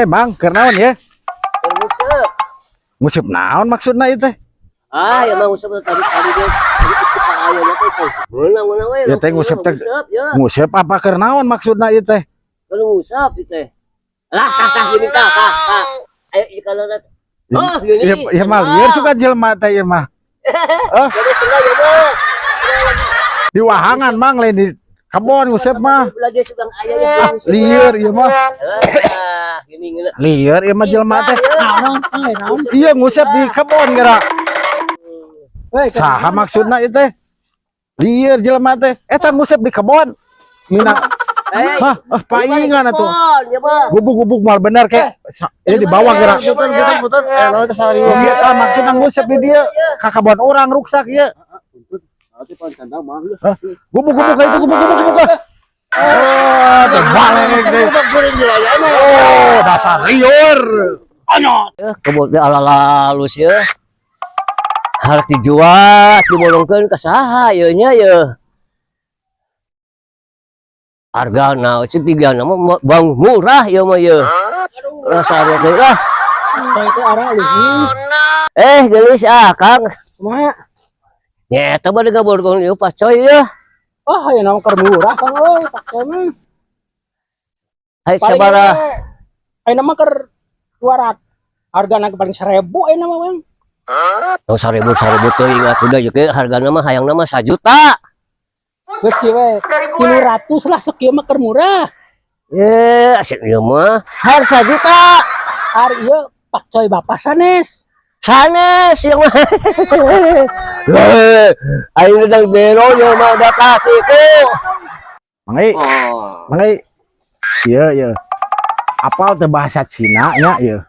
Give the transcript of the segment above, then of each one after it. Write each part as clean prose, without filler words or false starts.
Mang, keur naon ya? Ngusep. Ngusip naon maksudna ieu teh? Ya mah ngusep tadi dia. Tadi kita ayahnya teh. Meunang we. Ya teh ngusip teh. Ngusip apa keur naon maksudna ieu teh? Kalau ngusap itu teh. Lah kah gini kah. Ayo kalau oh gini. Ya mah lieur suka jelema teh ieu mah. Jadi sudah ya mah. Di wahangan Mang lain di kebon ngusip mah. Lagi sedang ayah Lieur ieu mah. Gini. Lieur ieu mah jelema teh. Iya ngusip di kebon geura. Saha maksudna ieu teh? Lieur jelema teh. Eta ngusip di kebon. Mina. Paingan atuh. Gubuk-gubuk mal bener kayak ini di bawah geura. Muter. Lawan sari. Ieu maksudna ngusip di dieu ka kebon urang ruksak ieu. Gubuk-gubuk itu gubuk. Oh, terbalik deh. Oh, dasar liur. Kebun teh ala-alus ya. Harus dijual, dibolongkeun ka saha ieu nya ye. Hargana cepigana mah bang murah ieu mah ye. Rasana teh lah. Itu arah alus. Geus Kang. Kumaha? Nyeta bade gaborgong ieu pas coy ya. Oh, ya nang keur murah Kang euy, pakai mah. Hai sabaraha? Ayeuna mah keur 200. Hargana paling 1000 ayeuna mah, Bang. Oh, 1000 teuing atuh da ye hargana mah hayangna mah 1 juta. Geus kieu we 300 lah sakieu mah keur murah. Asik ieu mah harga 1 juta. Har ieu Pak Coy Bapak sanes. Sanes yang mah. Aing sedang bero ye mah udah katiku. Mangai. Iya. Apal teh bahasa Cina nya ieu.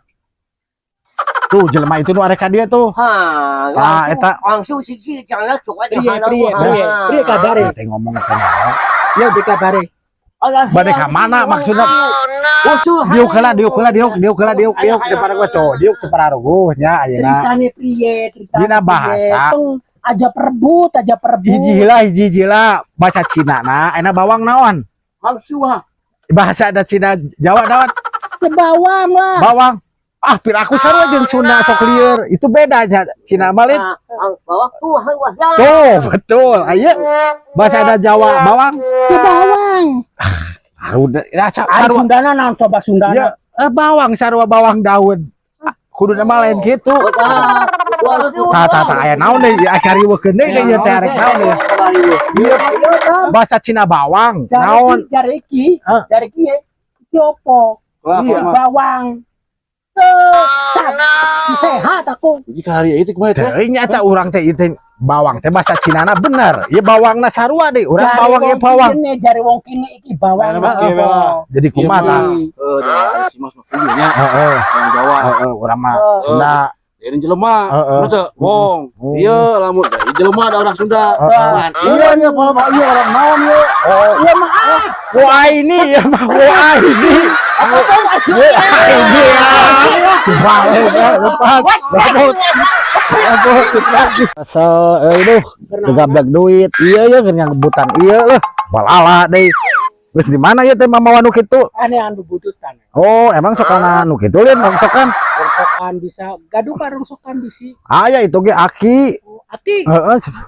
Tuh jelema itu nu arek ka dieu tuh. Eta langsung siji jangan sok aja. Priye kabare? Teh ngomong teh naon? Ya di kabare. Bade ka mana maksudna? Diuk heula depan gua cow. Diuk teu pararuguh nya ayeuna. Ceritane priye? Dina bahasa aja perebut. Hiji lah bahasa Cina na enak bawang naon? Halsuah. Bahasa ada Cina Jawa naon? Bawang lah. Bawang. Pir aku sarua jeung Sunda sok lieur. Itu beda aja Cina malin. Bawang tuh haluasna. Tuh, betul. Ayo. Bahasa ada Jawa bawang. Bawang. Sundana naon coba Sundana? Ya, bawang sarua bawang daun. Kuduna mah lain kitu. Tah aya naon deui akariweukeun deui ieu teh arek naon deui. Bahasa Cina bawang. Naon? Jareki opo? Bawang. Sehat aku. Jika hari itu kumaha teh? Nyata urang teh ieu bawang teh bahasa Cinana bener. Ieu bawangna sarua deui. Urang bawang ieu bawang. Jari wong kini iki bawang. Jadi kumaha tah? Si Mas Makunya. Orang Jawa. Urang mah Sunda. Ini jelema. Betul. Wong. Iya lamun jelema ada orang Sunda. Iya kalau mah iya orang naon ieu. Iya mah. Wah ini ya mah wah ini. Apa tahu ini ya. Lepas. Asal aduh gablek duit. Iya ya keur ngebutan iya lah. Balala deui. Geus di mana ya teh mamawa nu kitu? Ane anu bututan. Oh, emang sokan nu kitu lin rongsokan? Rongsokan bisa gaduh ka rongsokan bisi. Ya itu ge aki. Aki.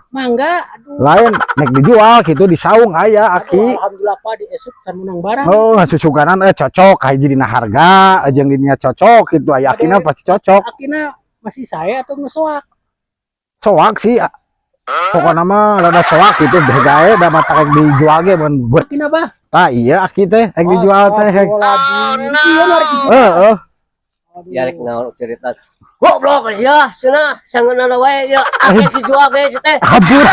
Mangga aduh. Lain nek dijual gitu di saung aya aki. Alhamdulillah Pak di esuk can menang barang. Oh, susukanan cocok hiji dina harga, jeung dina cocok gitu aya akina pasti cocok. Akina masih saya atau ngesoak? Soak sih. Pokoknya mah rada soak gitu gawe da mata rek dijual ge mun buat. Akina bah? Iya aki teh rek dijual teh. Ya rek naon cerita. Goblok ya, cenah sangeuna wae ya aki dijual ge teh. Kabur.